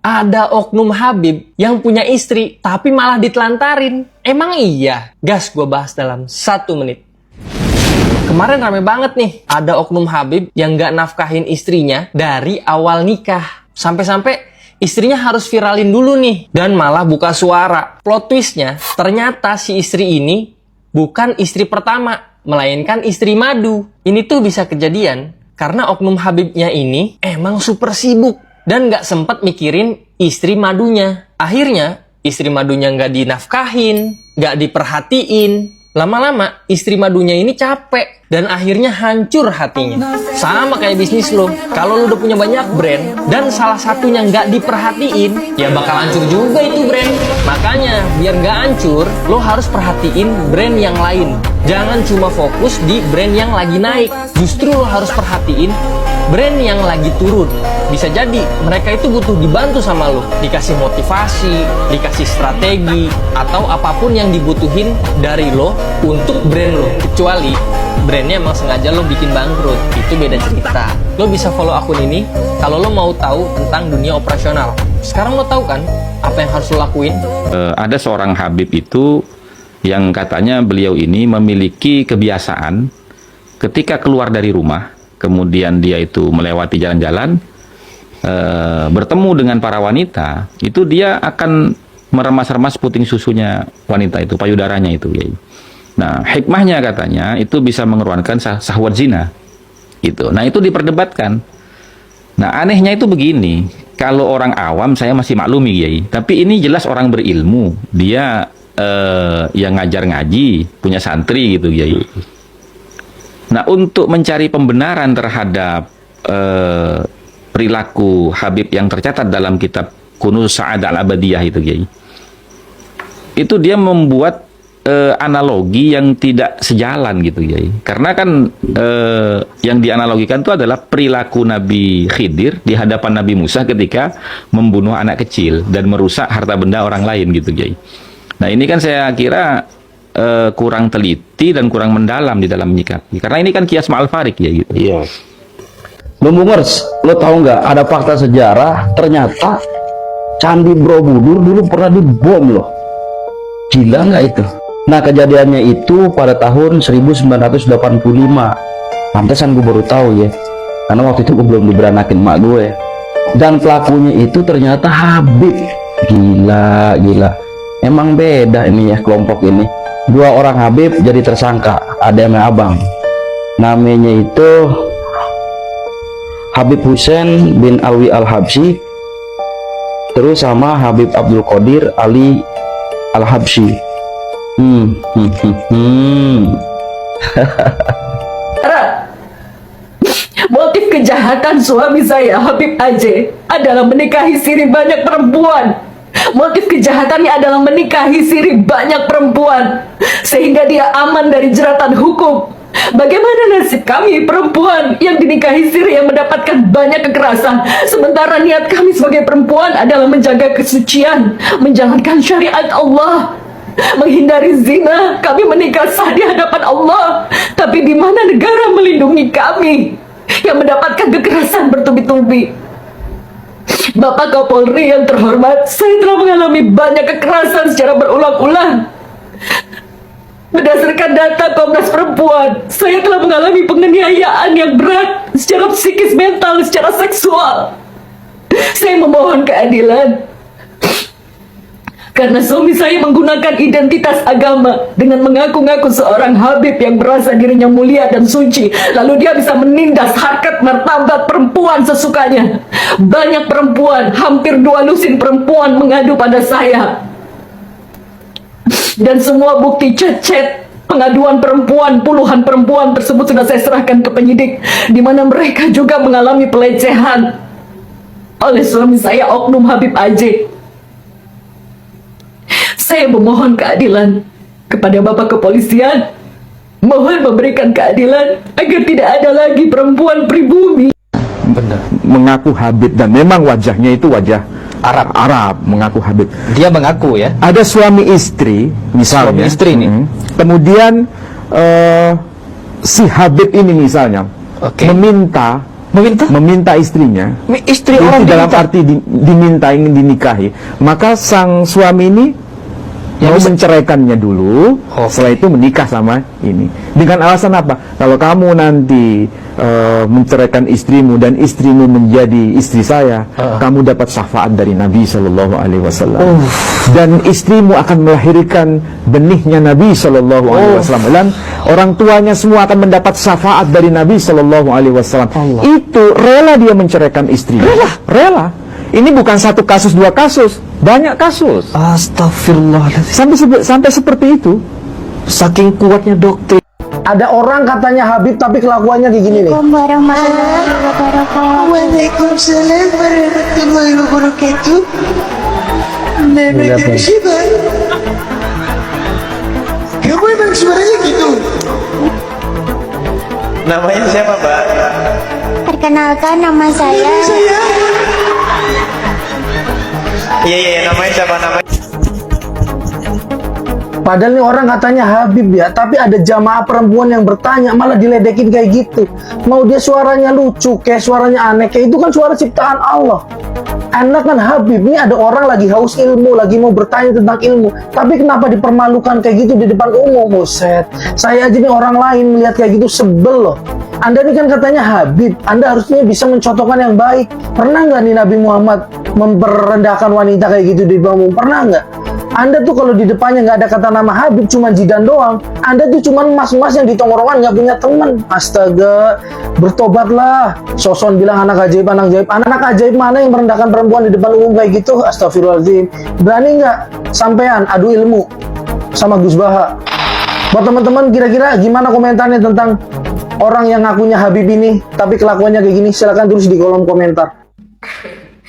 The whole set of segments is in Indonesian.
Ada oknum Habib yang punya istri tapi malah ditelantarin. Emang iya? Gas gue bahas dalam 1 menit. Kemarin rame banget nih, ada oknum Habib yang gak nafkahin istrinya dari awal nikah. Sampai-sampai istrinya harus viralin dulu nih, dan malah buka suara. Plot twistnya, ternyata si istri ini bukan istri pertama, melainkan istri madu. Ini tuh bisa kejadian karena oknum Habibnya ini emang super sibuk dan gak sempet mikirin istri madunya. Akhirnya, istri madunya gak dinafkahin, gak diperhatiin. Lama-lama, istri madunya ini capek dan akhirnya hancur hatinya. Sama kayak bisnis lo. Kalau lo udah punya banyak brand dan salah satunya nggak diperhatiin, ya bakal hancur juga itu brand. Makanya, biar nggak hancur, lo harus perhatiin brand yang lain. Jangan cuma fokus di brand yang lagi naik. Justru lo harus perhatiin brand yang lagi turun. Bisa jadi mereka itu butuh dibantu sama lo, dikasih motivasi, dikasih strategi, atau apapun yang dibutuhin dari lo untuk brand lo. Kecuali brandnya emang sengaja lo bikin bangkrut, itu beda cerita. Lo bisa follow akun ini kalau lo mau tahu tentang dunia operasional. Sekarang lo tahu kan apa yang harus lo lakuin? Ada seorang Habib itu yang katanya beliau ini memiliki kebiasaan ketika keluar dari rumah, kemudian dia itu melewati jalan-jalan, bertemu dengan para wanita, itu dia akan meremas-remas puting susunya wanita itu, payudaranya itu, ya. Nah, hikmahnya katanya itu bisa mengeluarkan syahwat zina. Gitu. Nah, itu diperdebatkan. Nah, anehnya itu begini, kalau orang awam saya masih maklumi, Kiai, tapi ini jelas orang berilmu. Dia yang ngajar ngaji, punya santri gitu, Kiai. Nah, untuk mencari pembenaran terhadap perilaku Habib yang tercatat dalam kitab Kunuz Sa'adah Al-Abadiyah itu, Kiai, itu dia membuat analogi yang tidak sejalan gitu, Kiai. Karena kan yang dianalogikan itu adalah perilaku Nabi Khidir di hadapan Nabi Musa ketika membunuh anak kecil dan merusak harta benda orang lain gitu, Kiai. Nah, ini kan saya kira kurang teliti dan kurang mendalam di dalam menyikapi. Karena ini kan kias ma'al farik, ya gitu. Iya. Lo Bungers, lo tahu nggak ada fakta sejarah ternyata Candi Borobudur dulu pernah dibom loh. Gila nggak itu? Nah, kejadiannya itu pada tahun 1985. Pantesan gue baru tahu ya, karena waktu itu gue belum diberanakin mak gue. Dan pelakunya itu ternyata Habib. Gila, gila. Emang beda ini ya kelompok ini. 2 orang Habib jadi tersangka, ada yang abang. Namanya itu Habib Hussein bin Alwi Al-Habsyi, terus sama Habib Abdul Qadir Ali Al-Habsyi. Motif kejahatan suami saya, Habib Aceh, adalah menikahi siri banyak perempuan. Motif kejahatannya adalah menikahi siri banyak perempuan sehingga dia aman dari jeratan hukum. Bagaimana nasib kami perempuan yang dinikahi siri yang mendapatkan banyak kekerasan, sementara niat kami sebagai perempuan adalah menjaga kesucian, menjalankan syariat Allah, menghindari zina. Kami menikah sah di hadapan Allah, tapi di mana negara melindungi kami yang mendapatkan kekerasan bertubi-tubi? Bapak Kapolri yang terhormat, saya telah mengalami banyak kekerasan secara berulang-ulang. Berdasarkan data Komnas Perempuan, saya telah mengalami penganiayaan yang berat secara psikis, mental, secara seksual. Saya memohon keadilan karena suami saya menggunakan identitas agama dengan mengaku-ngaku seorang Habib yang merasa dirinya mulia dan suci, lalu dia bisa menindas harkat martabat perempuan sesukanya. Banyak perempuan, hampir 2 lusin perempuan mengadu pada saya, dan semua bukti chat-chat pengaduan perempuan, puluhan perempuan tersebut sudah saya serahkan ke penyidik, di mana mereka juga mengalami pelecehan oleh suami saya, oknum Habib Aceh. Saya memohon keadilan kepada Bapak Kepolisian. Mohon memberikan keadilan agar tidak ada lagi perempuan pribumi. Benar. Mengaku Habib dan memang wajahnya itu wajah Arab mengaku Habib. Dia mengaku ya. Ada suami istri misalnya. Suami istri nih. Kemudian si Habib ini misalnya meminta meminta istrinya, Istri itu orang dalam diminta. arti diminta, ingin dinikahi, maka sang suami ini mau menceraikannya dulu, setelah itu menikah sama ini. Dengan alasan apa? Kalau kamu nanti menceraikan istrimu dan istrimu menjadi istri saya, kamu dapat syafaat dari Nabi Shallallahu Alaihi Wasallam. Dan istrimu akan melahirkan benihnya Nabi Shallallahu Alaihi Wasallam. Dan orang tuanya semua akan mendapat syafaat dari Nabi Shallallahu Alaihi Wasallam. Itu rela dia menceraikan istrinya. Rela. Ini bukan satu kasus, dua kasus, banyak kasus. Astagfirullahaladzim. Sampai seperti itu. Saking kuatnya doktrin. Ada orang katanya Habib tapi kelakuannya kayak gini nih. Assalamualaikum warahmatullahi wabarakatuh. Waalaikumsalam warahmatullahi wabarakatuh. Nenek siapa? Kamu emang suaranya gitu? Namanya siapa, Mbak? Perkenalkan nama saya. Iya, namanya siapa namanya? Padahal nih orang katanya Habib ya, tapi ada jamaah perempuan yang bertanya malah diledekin kayak gitu. Mau dia suaranya lucu, kayak suaranya aneh, kayak itu kan suara ciptaan Allah. Enak kan Habib, ini ada orang lagi haus ilmu, lagi mau bertanya tentang ilmu, tapi kenapa dipermalukan kayak gitu di depan umum? Buset, saya aja nih orang lain melihat kayak gitu sebel loh. Anda ini kan katanya Habib, Anda harusnya bisa mencontohkan yang baik. Pernah nggak nih Nabi Muhammad memperendahkan wanita kayak gitu di depan umum? Pernah nggak? Anda tuh kalau di depannya nggak ada kata nama Habib, cuma jidan doang. Anda tuh cuma mas-mas yang di tongkrongan nggak punya teman. Astaga, bertobatlah. Soson bilang anak ajaib, anak ajaib. Anak ajaib mana yang merendahkan perempuan di depan umum kayak gitu? Astagfirullahaladzim. Berani nggak sampean adu ilmu sama Gus Baha? Buat teman-teman, kira-kira gimana komentarnya tentang orang yang ngakunya Habib ini, tapi kelakuannya kayak gini? Silahkan tulis di kolom komentar.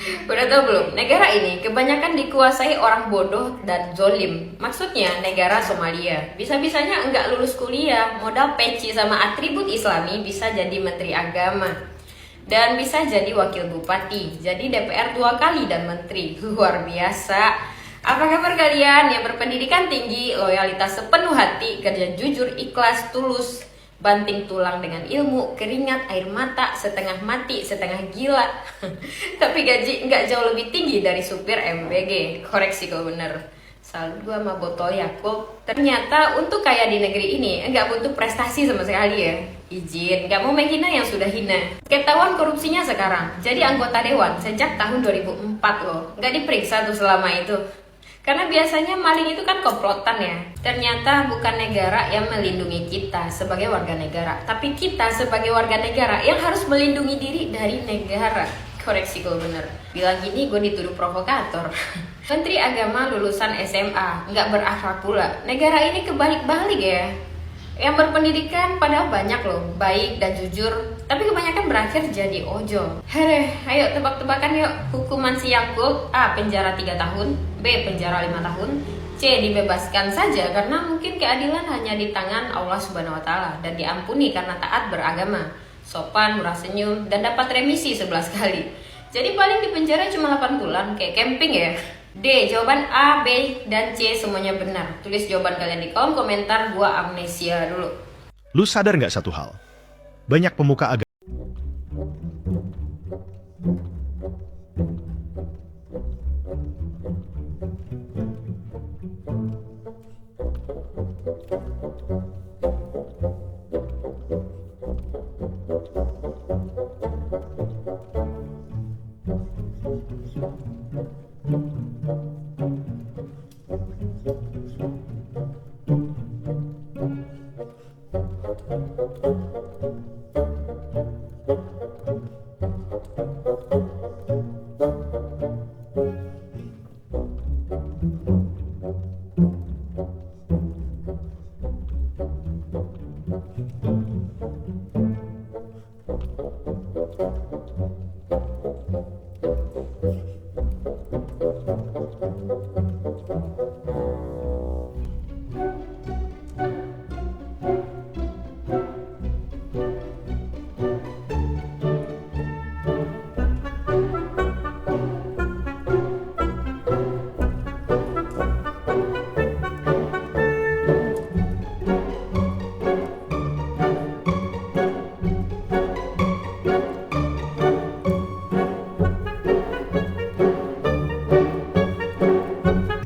Udah tau belum? Negara ini kebanyakan dikuasai orang bodoh dan zolim. Maksudnya negara Somalia. Bisa-bisanya enggak lulus kuliah, modal peci sama atribut islami bisa jadi menteri agama. Dan bisa jadi wakil bupati, jadi DPR 2 kali dan menteri. Luar biasa. Apa kabar kalian yang berpendidikan tinggi, loyalitas sepenuh hati, kerja jujur, ikhlas, tulus, banting tulang dengan ilmu, keringat, air mata, setengah mati, setengah gila. Tapi gaji nggak jauh lebih tinggi dari supir MBG. Koreksi kalau bener. Salut gua sama botol Yakult. Ternyata untuk kaya di negeri ini nggak butuh prestasi sama sekali ya. Izin, nggak mau menghina yang sudah hina. Ketahuan korupsinya sekarang. Jadi anggota dewan sejak tahun 2004 loh. Nggak diperiksa tuh selama itu. Karena biasanya maling itu kan komplotan ya. Ternyata bukan negara yang melindungi kita sebagai warga negara, tapi kita sebagai warga negara yang harus melindungi diri dari negara. Koreksi kalau bener. Bilang gini gue dituduh provokator. Menteri Agama lulusan SMA, nggak berakhlak pula. Negara ini kebalik-balik ya. Yang berpendidikan padahal banyak loh, baik dan jujur, tapi kebanyakan berakhir jadi ojol. Hereh, ayo tebak-tebakan yuk. Hukuman si Yakult: A. Penjara 3 tahun, B. Penjara 5 tahun, C. Dibebaskan saja karena mungkin keadilan hanya di tangan Allah Subhanahu Wa Taala dan diampuni karena taat beragama, sopan, murah senyum, dan dapat remisi 11 kali. Jadi paling di penjara cuma 8 bulan, kayak camping ya. D. Jawaban A, B, dan C semuanya benar. Tulis jawaban kalian di kolom komentar, gua amnesia dulu. Lu sadar nggak satu hal? Banyak pemuka agama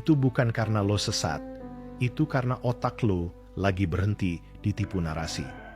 itu bukan karena lo sesat, itu karena otak lo lagi berhenti ditipu narasi.